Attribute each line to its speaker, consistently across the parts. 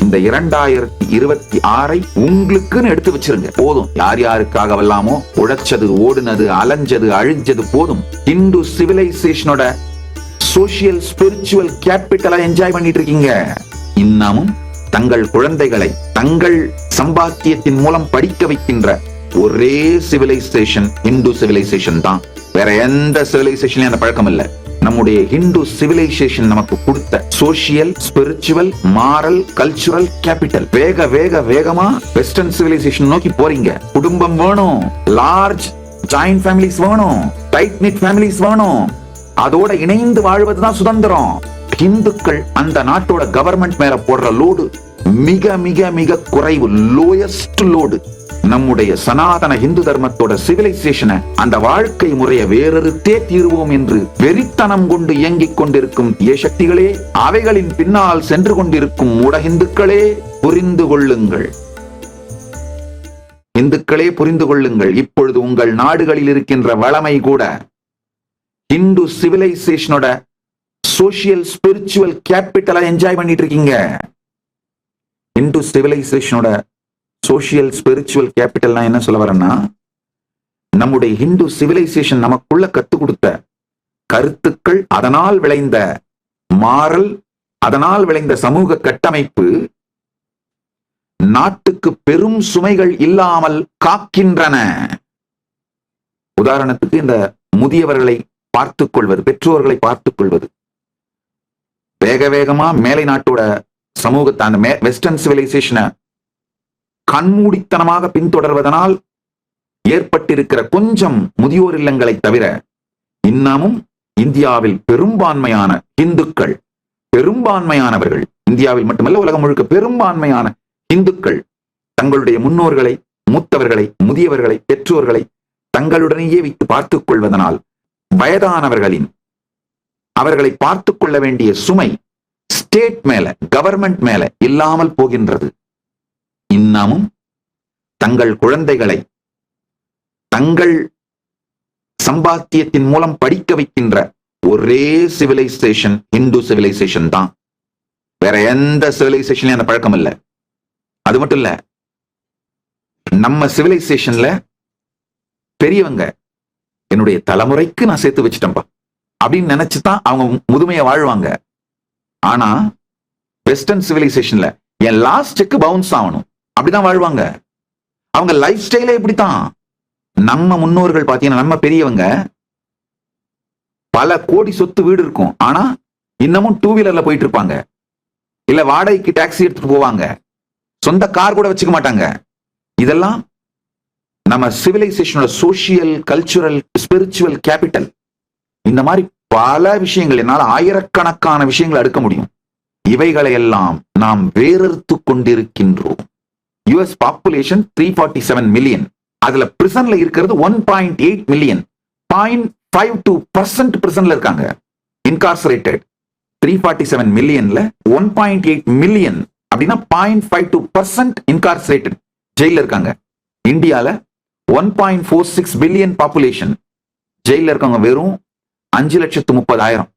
Speaker 1: இந்த 2026 உங்களுக்குன்னு எடுத்து வச்சிருங்க. போதும், யார் யாருக்காகவெல்லாமோ உழைச்சது, ஓடுனது, அலைஞ்சது, அழிஞ்சது போதும். இந்து சிவிலைசேஷனோட சோசியல் ஸ்பிரிச்சுவல் கேபிட்டலா என்ஜாய் பண்ணிட்டு இருக்கீங்க. இன்னமும் தங்கள் குழந்தைகளை தங்கள் சம்பாத்தியத்தின் மூலம் படிக்க வைக்கின்ற ஒரே சிவிலைசேஷன் இந்து சிவிலைசேஷன் தான். வேற எந்த சிவிலைசேஷன்லயும் அந்த பழக்கம் இல்ல. நம்முடைய ஹிந்து சிவிலைசேஷன் நமக்கு கொடுத்த social, spiritual, moral, cultural capital. வேகமா வெஸ்டர்ன் சிவிலைசேஷன் நோக்கி போறீங்க. குடும்பம் வேணும், லார்ஜ் ஜாயிண்ட் ஃபேமிலிஸ் வேணும், டைட் நிட் ஃபேமிலிஸ் வேணும். அதோட இணைந்து வாழ்வதுதான் சுதந்திரம். இந்துக்கள் அந்த நாட்டோட கவர்மெண்ட் மேல போடுற லோடு மிக மிக மிக குறைவு, லோயஸ்ட் லோடு. நம்முடைய சனாதன இந்து தர்மத்தோட சிவிலைசேஷனை, அந்த வாழ்க்கை முறையை வேறறுத்தே தீர்வோம் என்று வெறித்தனம் கொண்டு இயங்கிக் கொண்டிருக்கும் தீய சக்திகளே, அவைகளின் பின்னால் சென்று கொண்டிருக்கும் மூட இந்துக்களே, புரிந்து கொள்ளுங்கள். இந்துக்களே புரிந்து கொள்ளுங்கள். இப்பொழுது உங்கள் நாடுகளில் இருக்கின்ற வளமை கூட இந்து சிவிலைசேஷனோட சோசியல் ஸ்பிரிச்சுவல் கேபிட்டலா என்ஜாய் பண்ணிட்டு இருக்கீங்க. இந்து சிவிலைசேஷனோட சோசியல் ஸ்பிரிச்சுவல் கேபிட்டல்னா என்ன சொல்ல வரேன்னா, நம்முடைய இந்து சிவிலைசேஷன் நமக்குள்ள கத்துக் கொடுத்த கருத்துக்கள், அதனால் விளைந்த மாரல், அதனால் விளைந்த சமூக கட்டமைப்பு நாட்டுக்கு பெரும் சுமைகள் இல்லாமல் காக்கின்றன. உதாரணத்துக்கு இந்த முதியவர்களை பார்த்துக் கொள்வது, பெற்றோர்களை பார்த்துக் கொள்வது. வேகமா மேலை நாட்டோட சமூகத்தை, அந்த வெஸ்டர்ன் சிவிலைசேஷனை கண்மூடித்தனமாக பின்தொடர்வதனால் ஏற்பட்டிருக்கிற கொஞ்சம் முதியோர் இல்லங்களை தவிர இன்னமும் இந்தியாவில் பெரும்பான்மையான இந்துக்கள், பெரும்பான்மையானவர்கள், இந்தியாவில் மட்டுமல்ல உலகம் முழுக்க பெரும்பான்மையான இந்துக்கள் தங்களுடைய முன்னோர்களை, மூத்தவர்களை, முதியவர்களை, பெற்றோர்களை தங்களுடனேயே வைத்து பார்த்துக் கொள்வதனால் வயதானவர்களின் அவர்களை பார்த்துக் கொள்ள வேண்டிய சுமை ஸ்டேட் மேல, கவர்மெண்ட் மேல இல்லாமல் போகின்றது. இன்னமும் தங்கள் குழந்தைகளை தங்கள் சம்பாத்தியத்தின் மூலம் படிக்க வைக்கின்ற ஒரே சிவிலைசேஷன் இந்து சிவிலைசேஷன் தான். வேற எந்த சிவிலைசேஷன்லயும் அந்த பழக்கம் இல்ல. அது மட்டும் இல்ல, நம்ம சிவிலைசேஷன்ல பெரியவங்க என்னுடைய தலைமுறைக்கு நான் சேர்த்து வச்சுட்டேன்பா அப்படின்னு நினைச்சுதான் அவங்க முதுமையை வாழ்வாங்க. ஆனா வெஸ்டர்ன் சிவிலைசேஷன்ல என் லாஸ்ட் செக் பவுன்ஸ் ஆகணும் அப்படிதான் வாழ்வாங்க. அவங்க லைஃப் ஸ்டைலே இப்படித்தான். நம்ம முன்னோர்கள் பாத்தீங்கன்னா, நம்ம பெரியவங்க பல கோடி சொத்து, வீடு இருக்கும், ஆனா இன்னமும் டூ வீலர்ல போயிட்டு இருப்பாங்க, இல்ல வாடகைக்கு டாக்ஸி எடுத்துட்டு போவாங்க, சொந்த கார் கூட வச்சுக்க மாட்டாங்க. இதெல்லாம் நம்ம சிவிலைசேஷனோட சோசியல், கல்ச்சுரல், ஸ்பிரிச்சுவல் கேபிட்டல். இந்த மாதிரி பல விஷயங்கள், என்னால் ஆயிரக்கணக்கான விஷயங்களை அடுக்க முடியும். இவைகளை எல்லாம் நாம் வேறறுத்து கொண்டிருக்கின்றோம். US பாப்புலேஷன் 347 மில்லியன், அதுல பிரிசன்ல இருக்கிறது 1.8 மில்லியன். 0.52% பிரிசன்ல இருக்காங்க, இன்கார்சரேட்டட். 347 மில்லியன்ல 1.8 மில்லியன் அப்படின்னா 0.52% இன்கார்சரேட்டட், ஜெயில இருக்காங்க. இந்தியால 1.46 பில்லியன் பாப்புலேஷன், ஜெயில இருக்காங்க வெறும் 5,30,000.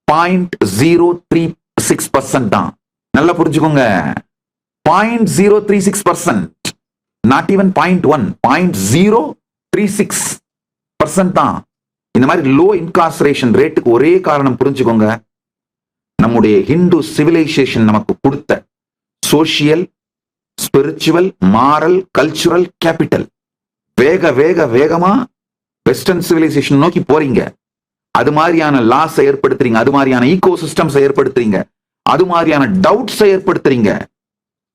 Speaker 1: 0.036% தான். நல்லா புரிஞ்சுக்கோங்க, 0.036%, நாட் ஈவன் 0.1, 0.036% தான். இந்த மாதிரி லோ இன்கார்சரேஷன் ரேட்டுக்கு ஒரே காரணம் புரிஞ்சுக்கோங்க, நம்முடைய ஹிந்து சிவிலைசேஷன் நமக்கு கொடுத்த social, spiritual, moral, cultural capital. வேகமா வெஸ்டர்ன் சிவிலைசேஷன் நோக்கி போறீங்க. அது மாதிரியான லாஸ் ஏற்படுத்துறீங்க, அது மாதிரியான ஈகோ சிஸ்டம்ஸ் ஏற்படுத்துறீங்க, அது மாதிரியான டவுட்ஸ் ஏற்படுத்துறீங்க.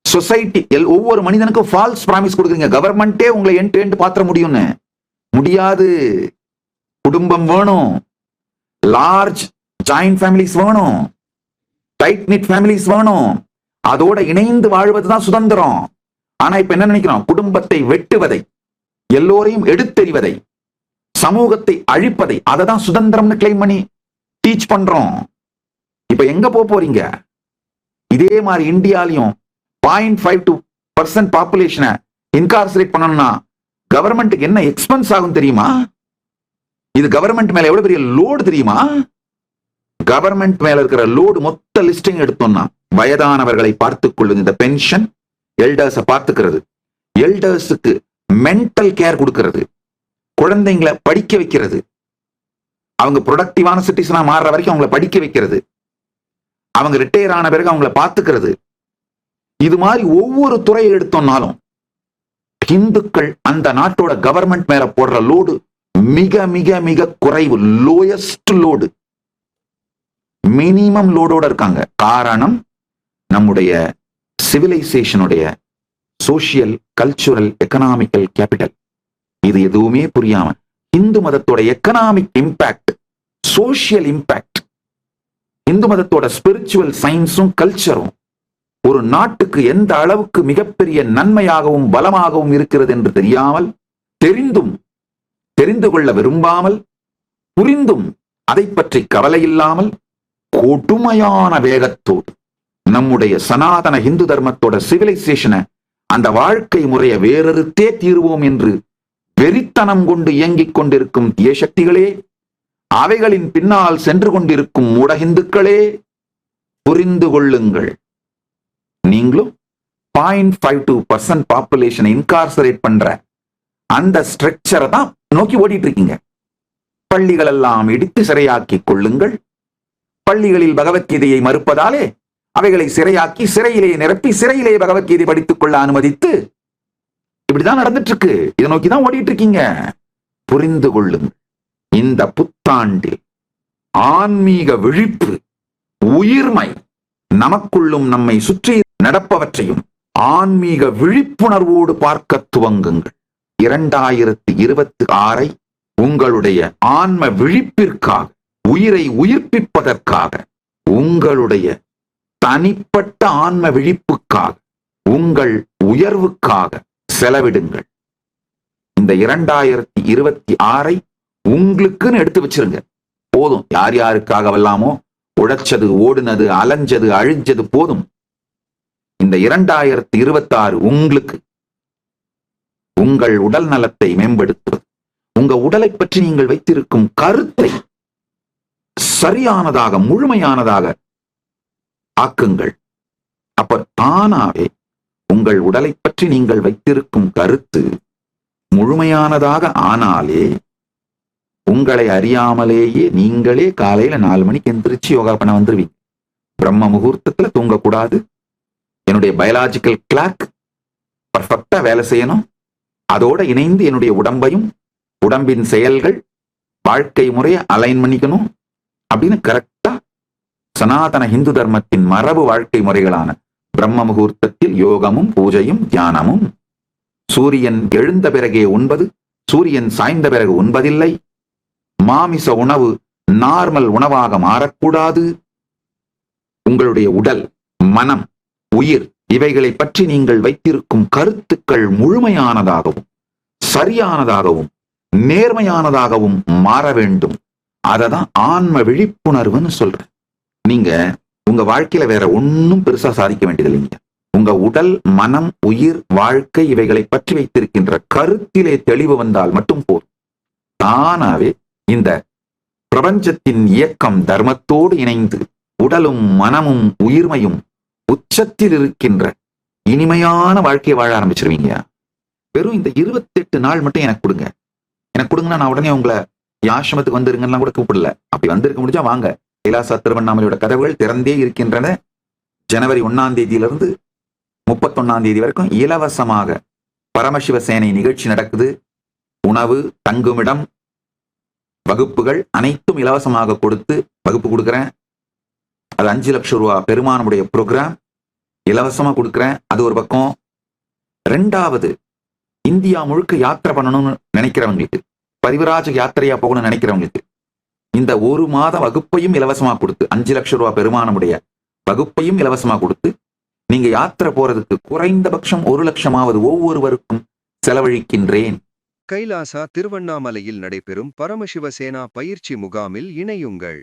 Speaker 1: சொசைட்டி, ஒவ்வொரு மனிதனுக்கும் ஃபால்ஸ் பிராமிஸ் கொடுக்குறீங்க. கவர்மெண்டே உங்களை எண்ட் பாத்திர முடியும்னு முடியாது. குடும்பம் வேணும், லார்ஜ் ஜாயிண்ட் ஃபேமிலிஸ் வேணும், டைட் நிட் ஃபேமிலிஸ் வேணும். அதோட இணைந்து வாழ்வதுதான் சுதந்திரம். ஆனா இப்ப என்ன நினைக்கிறோம், குடும்பத்தை வெட்டுவதை, எல்லோரையும் எடுத்தெறிவதை, சமூகத்தை அழிப்பதை, அதை தான் சுதந்திரம்னு கிளைம் பண்ணி டீச் பண்றோம். இப்ப எங்க போறீங்க? இதே மாதிரி இந்தியாலையும் 0.52% பாப்புலேஷனை இன்கார்சரேட் பண்ணணும்னா கவர்மெண்ட்டுக்கு என்ன எக்ஸ்பென்ஸ் ஆகும் தெரியுமா? இது கவர்மெண்ட் மேல எவ்வளவு பெரிய லோடு தெரியுமா? கவர்மெண்ட் மேல இருக்கிற லோடு மொத்த லிஸ்டிங் எடுத்தோம்னா வயதானவர்களை பார்த்துக் கொள்ளுங்க, இந்த பென்ஷன், எல்டர்ஸை பார்த்துக்கிறது, எல்டர்ஸுக்கு மென்டல் கேர் கொடுக்கிறது, குழந்தைங்களை படிக்க வைக்கிறது, அவங்க ப்ரொடக்டிவான சிட்டிசனா மாறுற வரைக்கும் அவங்களை படிக்க வைக்கிறது, அவங்க ரிட்டையர் ஆன பிறகு அவங்களை பார்த்துக்கிறது. இது மாதிரி ஒவ்வொரு துறையை எடுத்தோம்னாலும் இந்துக்கள் அந்த நாட்டோட கவர்மெண்ட் மேல போடுற லோடு மிக மிக மிக குறைவு, லோயஸ்ட் லோடு, மினிமம் லோடோட இருக்காங்க. காரணம் நம்முடைய சிவிலைசேஷனுடைய சோசியல், கல்ச்சுரல், எக்கனாமிக்கல் கேபிட்டல். இது எதுவுமே புரியாம இந்து மதத்தோட economic impact, social impact, Hindu மதத்தோட ஸ்பிரிச்சுவல் சயின்ஸும் கல்ச்சரும் ஒரு நாட்டுக்கு எந்த அளவுக்கு மிகப்பெரிய நன்மையாகவும் பலமாகவும் இருக்கிறது என்று தெரியாமல், தெரிந்து கொள்ள விரும்பாமல், புரிந்தும் அதை பற்றி கவலை இல்லாமல் கொடுமையான வேகத்தோடு நம்முடைய சனாதன இந்து தர்மத்தோட சிவிலைசேஷனை, அந்த வாழ்க்கை முறையை வேறறுத்தே தீர்வோம் என்று வெறித்தனம் கொண்டு இயங்கிக் கொண்டிருக்கும் தீய சக்திகளே, அவைகளின் பின்னால் சென்று கொண்டிருக்கும் மூடஹிந்துக்களே, புரிந்து கொள்ளுங்கள். நீங்களும் 0.52% பாப்புலேஷனை இன்கார்சரேட் பண்ற அந்த ஸ்ட்ரக்சரை தான் நோக்கி ஓடிட்டு இருக்கீங்க. பள்ளிகள் எல்லாம் இடித்து சிறையாக்கிக் கொள்ளுங்கள். பள்ளிகளில் பகவத்கீதையை மறுப்பதாலே அவைகளை சிறையாக்கி, சிறையிலே நிரப்பி, சிறையிலே பகவத்கீதை படித்துக் கொள்ள அனுமதித்து, இப்படிதான் நடந்துட்டு இருக்கு. இதை நோக்கிதான் ஓடிட்டு இருக்கீங்க. புரிந்து கொள்ளுங்கள். இந்த புத்தாண்டில் ஆன்மீக விழிப்பு, உயிர்மை, நமக்குள்ளும் நம்மை சுற்றி நடப்பவற்றையும் ஆன்மீக விழிப்புணர்வோடு பார்க்க துவங்குங்கள். 2026 உங்களுடைய ஆன்ம விழிப்பிற்காக, உயிரை உயிர்ப்பிப்பதற்காக, உங்களுடைய தனிப்பட்ட ஆன்ம விழிப்புக்காக, உங்கள் உயர்வுக்காக செலவிடுங்கள். இந்த 2026 உங்களுக்குன்னு எடுத்து வச்சிருங்க. போதும், யார் யாருக்காகவெல்லாமோ உழைச்சது, ஓடுனது, அலைஞ்சது, அழிஞ்சது போதும். இந்த 2026 உங்களுக்கு உங்கள் உடல் நலத்தை மேம்படுத்துவது, உங்க உடலை பற்றி நீங்கள் வைத்திருக்கும் கருத்தை சரியானதாக, முழுமையானதாக ஆக்குங்கள். அப்ப தானாவே உங்கள் உடலை பற்றி நீங்கள் வைத்திருக்கும் கருத்து முழுமையானதாக ஆனாலே, உங்களை அறியாமலேயே நீங்களே காலையில 4 மணிக்கு எந்திரிச்சு யோகா பண்ண வந்துருவீங்க. பிரம்ம முகூர்த்தத்துல தூங்கக்கூடாது. என்னுடைய பயாலாஜிக்கல் கிளாக் பர்ஃபெக்டா வேலை செய்யணும். அதோட இணைந்து என்னுடைய உடம்பையும், உடம்பின் செயல்கள், வாழ்க்கை முறையை அலைன் பண்ணிக்கணும் அப்படின்னு கரெக்டா சனாதன இந்து தர்மத்தின் மரபு வாழ்க்கை முறைகளான பிரம்ம முகூர்த்தத்தில் யோகமும், பூஜையும், தியானமும், சூரியன் எழுந்த பிறகே உண்பது, சூரியன் சாய்ந்த பிறகு உண்பதில்லை, மாமிச உணவு நார்மல் உணவாக மாறக்கூடாது, உங்களுடைய உடல், மனம், உயிர் இவைகளை பற்றி நீங்கள் வைத்திருக்கும் கருத்துக்கள் முழுமையானதாகவும், சரியானதாகவும், நேர்மையானதாகவும் மாற வேண்டும். அததான் ஆன்ம விழிப்புணர்வுன்னு சொல்றேன். நீங்க உங்க வாழ்க்கையில வேற ஒன்னும் பெருசா சாதிக்க வேண்டியது இல்லைங்க. உங்க உடல், மனம், உயிர், வாழ்க்கை இவைகளை பற்றி வைத்திருக்கின்ற கருத்திலே தெளிவு வந்தால் மட்டும் போதும். தானாவே இந்த பிரபஞ்சத்தின் இயக்கம் தர்மத்தோடு இணைந்து உடலும், மனமும், உயிர்மையும் உச்சத்தில் இருக்கின்ற இனிமையான வாழ்க்கையை வாழ ஆரம்பிச்சிருவீங்க. வெறும் இந்த 28 நாள் மட்டும் எனக்கு கொடுங்க. எனக்கு கொடுங்கன்னா நான் உடனே உங்களை ஆசிரமத்துக்கு வந்துருங்கலாம் கூட கூப்பிடல. அப்படி வந்திருக்க முடிஞ்சா வாங்க. கைலாசா திருவண்ணாமலையோட கதவுகள் திறந்தே இருக்கின்றன. ஜனவரி 1ஆம் தேதியிலிருந்து 31ஆம் தேதி வரைக்கும் இலவசமாக பரமசிவசேனை நிகழ்ச்சி நடக்குது. உணவு, தங்குமிடம், வகுப்புகள் அனைத்தும் இலவசமாக கொடுத்து வகுப்பு கொடுக்குறேன். அது 5 லட்சம் ரூபாய் பெருமானுடைய ப்ரோக்ராம் இலவசமா கொடுக்குறேன். அது ஒரு பக்கம். 2வது, இந்தியா முழுக்க யாத்திரை பண்ணணும்னு நினைக்கிறவங்களுக்கு, பரிவராஜ யாத்திரையா போகணும்னு நினைக்கிறவங்களுக்கு இந்த 1 மாத வகுப்பையும் இலவசமா கொடுத்து, 5 லட்சம் ரூபாய் பெருமானுடைய வகுப்பையும் இலவசமா கொடுத்து, நீங்க யாத்திரை போறதுக்கு குறைந்தபட்சம் 1 லட்சமாவது ஒவ்வொருவருக்கும் செலவழிக்கின்றேன்.
Speaker 2: கைலாசா திருவண்ணாமலையில் நடைபெறும் பரமசிவசேனா பயிற்சி முகாமில் இணையுங்கள்.